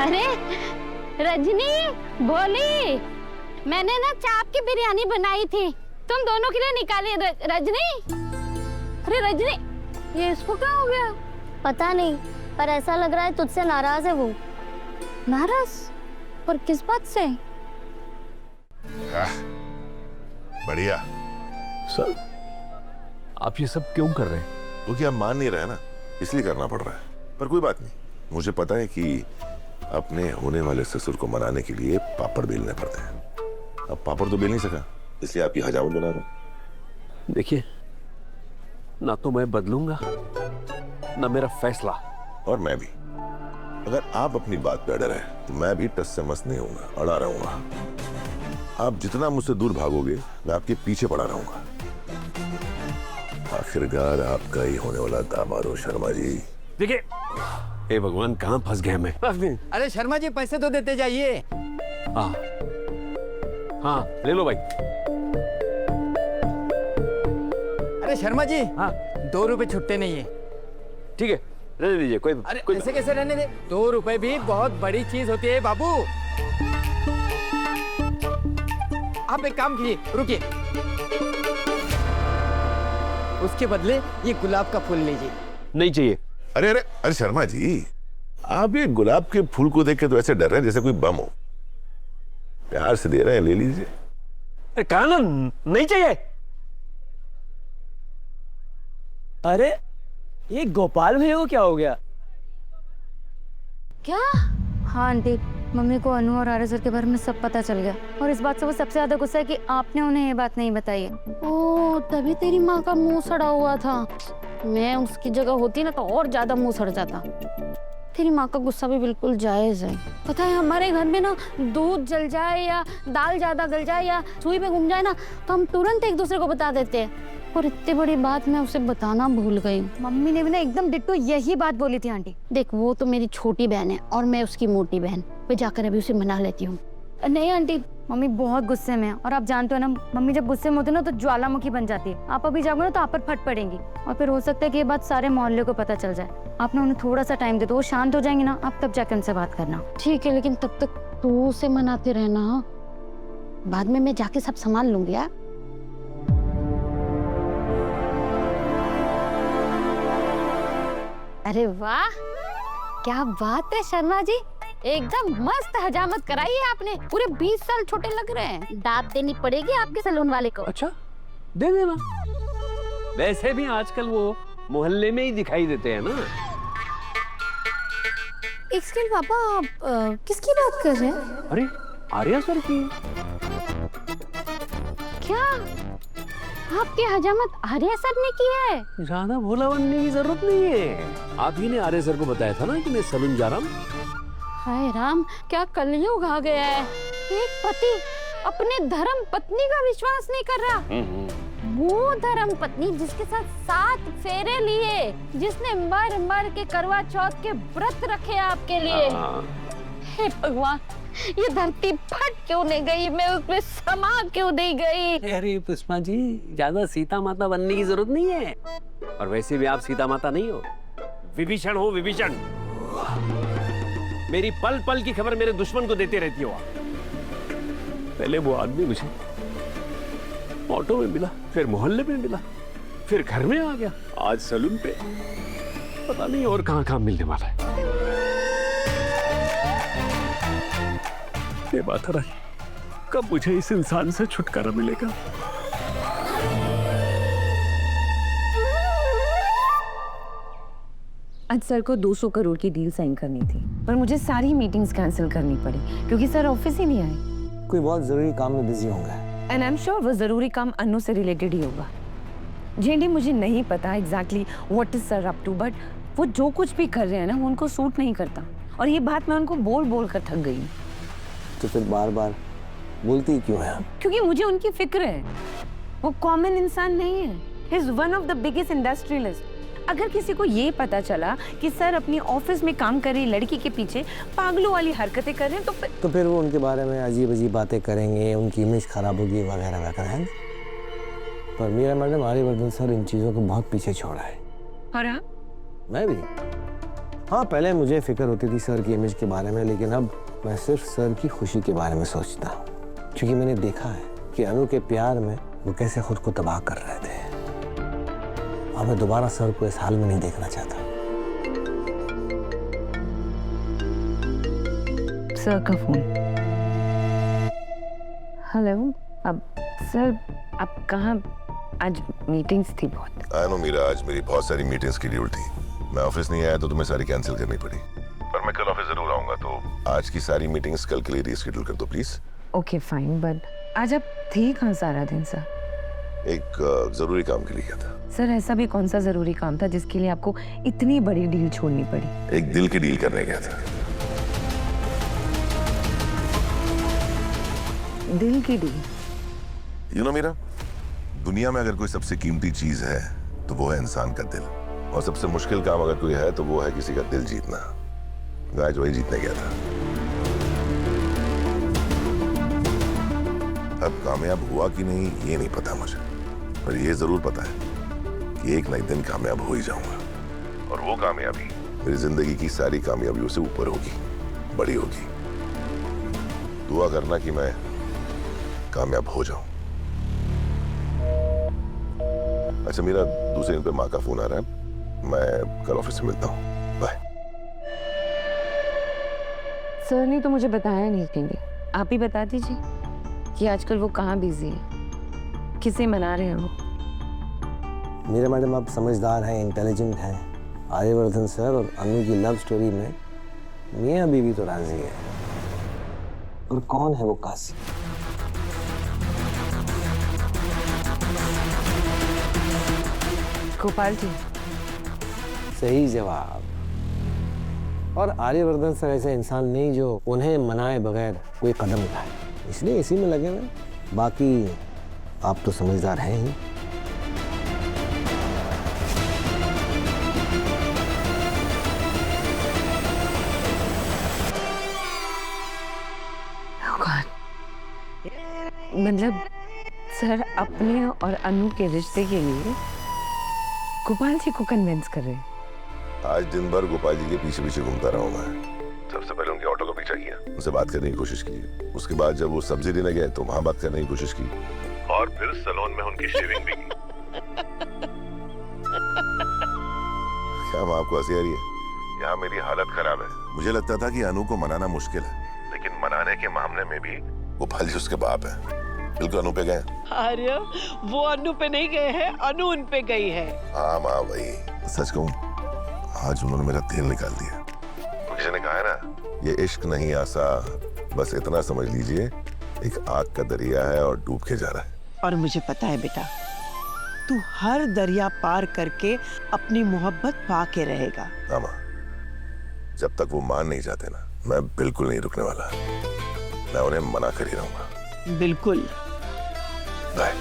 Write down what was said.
अरे रजनी, बोली, मैंने ना चाप की बिरयानी बनाई थी, तुम दोनों के लिए निकाली। रजनी, अरे रजनी, ये इसको क्या हो गया? पता नहीं, पर ऐसा लग रहा है तुझसे नाराज है वो। नाराज? पर किस बात से? बढ़िया। सर, आप ये सब क्यों कर रहे हैं? क्योंकि आप मान नहीं रहे ना, इसलिए करना पड़ रहा है। पर कोई बात नहीं, मुझे पता है कि अपने होने वाले ससुर को मनाने के लिए पापड़ बेलने पड़ते हैं। अब पापड़ तो बेल नहीं सका, इसलिए आपकी हजामत बना रहा हूं। देखिए, ना तो मैं बदलूंगा, ना मेरा फैसला। और मैं भी। अगर आप अपनी बात पे अड़े रहे तो मैं भी टस से मस नहीं होऊंगा, अड़ा रहूंगा। आप जितना मुझसे दूर भागोगे, मैं आपके पीछे पड़ा रहूंगा। आखिरकार आपका ही होने वाला दामाद हो शर्मा जी। देखिए, हे भगवान, कहाँ फंस गया मैं। अरे शर्मा जी, पैसे तो देते जाइए। हाँ हाँ, ले लो भाई। अरे शर्मा जी, हाँ 2 रुपए छुट्टे नहीं है। ठीक है, रहने दीजिए। कोई अरे ऐसे कैसे रहने दे? 2 रुपए भी बहुत बड़ी चीज होती है बाबू। आप एक काम कीजिए, रुकिए। उसके बदले ये गुलाब का फूल लीजिए। नहीं चाहिए। अरे अरे अरे शर्मा जी, आप ये गुलाब के फूल को देख के तो ऐसे डर रहे हैं जैसे कोई बम हो। प्यार से दे रहे हैं, ले लीजिए। अरे कहा ना, नहीं चाहिए। अरे ये गोपाल भैया को क्या हो गया? क्या? हाँ आंटी, मम्मी को अनु और आर्य सर के बारे में सब पता चल गया, और इस बात से वो सबसे ज्यादा गुस्सा है कि आपने उन्हें ये बात नहीं बताई है। ओ, तभी तेरी माँ का मुंह सड़ा हुआ था। मैं उसकी जगह होती ना तो और ज्यादा मुंह सड़ जाता। तेरी माँ का गुस्सा भी बिल्कुल जायज है। पता है, हमारे घर में ना दूध जल जाए या दाल ज्यादा गल जाए या सुई पे घूम जाए ना, तो हम तुरंत एक दूसरे को बता देते हैं। और इतनी बड़ी बात मैं उसे बताना भूल गई। मम्मी ने भी ना एकदम डिट्टो यही बात बोली थी आंटी। देख, वो तो मेरी छोटी बहन है और मैं उसकी मोटी बहन। मैं जाकर अभी उसे मना लेती हूँ। नहीं आंटी, मम्मी बहुत गुस्से में है, और आप जानते हो ना, मम्मी जब गुस्से में होती है ना तो ज्वालामुखी बन जाती है। आप अभी जाओगे ना तो आप पर फट पड़ेंगी, और फिर हो सकता है कि ये बात सारे मोहल्ले को पता चल जाए। आप ना उन्हें थोड़ा सा टाइम दे दो, वो शांत हो जाएंगे ना, आप तब जाके उनसे बात करना। ठीक है, लेकिन तब तक तू उसे मनाते रहना। बाद में मैं जाके सब संभाल लूंगी। यार, अरे वाह, क्या बात है शर्मा जी, एकदम मस्त हजामत कराई है आपने। पूरे 20 साल छोटे लग रहे हैं। दाद देनी पड़ेगी आपके सैलून वाले को। अच्छा, दे देना। वैसे भी आजकल वो मोहल्ले में ही दिखाई देते हैं ना। एक्सक्यूज पापा, आप किसकी बात कर रहे हैं? अरे आर्या सर की। क्या आपकी हजामत आर्या सर ने की है? ज्यादा भोला बनने की जरूरत नहीं है। आप ही ने आर्या सर को बताया था ना कि मैं सलून जा रहा हूँ। हाय राम, क्या कलयुग आ गया है। एक पति अपने धर्म पत्नी का विश्वास नहीं कर रहा। वो धर्म पत्नी जिसके साथ 7 फेरे लिए, जिसने मर मर के करवा चौथ के व्रत रखे आपके लिए। हे भगवान, ये धरती फट क्यों नहीं गई? मैं उसमें समा क्यों नहीं गई? अरे पुष्पा जी, ज्यादा सीता माता बनने की जरूरत नहीं है। और वैसे भी आप सीता माता नहीं हो, विभीषण हो, विभीषण। मेरी पल पल की खबर मेरे दुश्मन को देते रहती हो आप। पहले वो आदमी मुझे ऑटो में मिला, फिर मोहल्ले में मिला, फिर घर में आ गया, आज सैलून पे, पता नहीं और कहां कहां मिलने वाला है। ये बात है, कब मुझे इस इंसान से छुटकारा मिलेगा? आज सर को 200 करोड़ की डील साइन करनी थी, पर मुझे सारी मीटिंग्स कैंसिल करनी पड़ी क्योंकि सर ऑफिस ही नहीं आए। कोई बहुत जरूरी काम में बिजी होंगे। एंड आई एम श्योर वो जरूरी काम अनु से रिलेटेड ही होगा। जेंडी, मुझे नहीं पता exactly what is sir up to, but वो जो कुछ भी कर रहे हैं ना, वो उनको सूट नहीं करता, और ये बात मैं उनको बोल बोल कर थक गई। तो फिर बार बार बोलती क्यों है? क्योंकि मुझे उनकी फिक्र है। वो कॉमन इंसान नहीं है, he is one of the biggest industrialist. अगर किसी को ये पता चला कि सर अपनी ऑफिस में काम कर रही लड़की के पीछे पागलों वाली हरकतें कर रहे हैं, तो फिर वो उनके बारे में अजीब अजीब बातें करेंगे, उनकी इमेज खराब होगी वगैरह वगैरह, है। पर मीरा मैडम, आर्यवर्धन सर इन चीजों को बहुत पीछे छोड़ा है। और आप? मैं भी हाँ, पहले मुझे फिक्र होती थी सर की इमेज के बारे में, लेकिन अब मैं सिर्फ सर की खुशी के बारे में सोचता हूँ, क्योंकि मैंने देखा है कि अनु के प्यार में वो कैसे खुद को तबाह कर रहे थे। अब मैं दोबारा सर को इस हाल में नहीं देखना चाहता। सर का फोन। हेलो। अब सर आप कहाँ? आज मीटिंग्स थी बहुत। आई नो मीरा, आज मेरी बहुत सारी मीटिंग्स शेड्यूल थी। मैं ऑफिस नहीं आया तो तुम्हें सारी कैंसिल करनी पड़ी, पर मैं कल ऑफिस जरूर आऊंगा, तो आज की सारी मीटिंग्स कल के लिए रीशेड्यूल कर दो प्लीज। ओके फाइन, बट आज आप थे कहाँ सारा दिन सर? एक जरूरी काम के लिए गया था। सर ऐसा भी कौन सा जरूरी काम था जिसके लिए आपको इतनी बड़ी डील छोड़नी पड़ी? एक दिल की डील करने गया था। दिल की डील? यू नो मीरा, दुनिया में अगर कोई सबसे कीमती चीज है तो वो है इंसान का दिल, और सबसे मुश्किल काम अगर कोई है तो वो है किसी का दिल जीतना। मैं आज वही जीतने गया था। अब कामयाब हुआ कि नहीं ये नहीं पता मुझे, पर ये जरूर पता है कि एक न एक दिन कामयाब हो ही जाऊंगा, और वो कामयाबी मेरी जिंदगी की सारी कामयाबियों से ऊपर होगी, बड़ी होगी। दुआ करना कि मैं कामयाब हो जाऊं। अच्छा मेरा दूसरे दिन पे माँ का फोन आ रहा है, मैं कल ऑफिस से मिलता हूँ, बाय। सर ने तो मुझे बताया नहीं कहीं। आप ही बता दीजिए कि आजकल वो कहाँ बिजी है, किसे मना रहे हैं वो? मेरे मैडम आप समझदार हैं, इंटेलिजेंट हैं। आर्यवर्धन सर और अनु की लव स्टोरी में मियां बीवी तो राजी है, और कौन है वो काशी? गोपाल जी। सही जवाब। और आर्यवर्धन सर ऐसे इंसान नहीं जो उन्हें मनाए बगैर कोई कदम उठाए, इसलिए इसी में लगे हुए। बाकी आप तो समझदार हैं ही। मतलब सर अपने और अनु के रिश्ते के लिए गोपाल जी को कन्विंस कर रहे हैं? आज दिन भर गोपाल जी के पीछे पीछे घूमता रहा मैं। सबसे पहले उनके ऑटो का पीछा किया, उनसे बात करने की कोशिश की। उसके बाद जब वो सब्जी लेने गए तो वहां बात करने की कोशिश की, और फिर सैलून में उनकी शेविंग भी की। क्या माँ आपको हंसी आ रही है? यहाँ मेरी हालत खराब है। मुझे लगता था कि अनु को मनाना मुश्किल है, लेकिन मनाने के मामले में भी गोपाल जी उसके बाप है। बिल्कुल अनु पे गए। आर्य, वो अनु पे नहीं गए हैं, अनु उन पे गई है। हाँ माँ वही। सच कहूँ, आज उन्होंने मेरा तेल निकाल दिया। तो किसी ने कहा है ना, ये इश्क नहीं आसा, बस इतना समझ लीजिए एक आग का दरिया है और डूब के जा रहा है। और मुझे पता है बेटा, तू हर दरिया पार करके अपनी मोहब्बत पा के रहेगा। हाँ माँ, जब तक वो मान नहीं जाते ना, मैं बिल्कुल नहीं रुकने वाला। मैं उन्हें मना कर ही रहूंगा। बिल्कुल। बाय।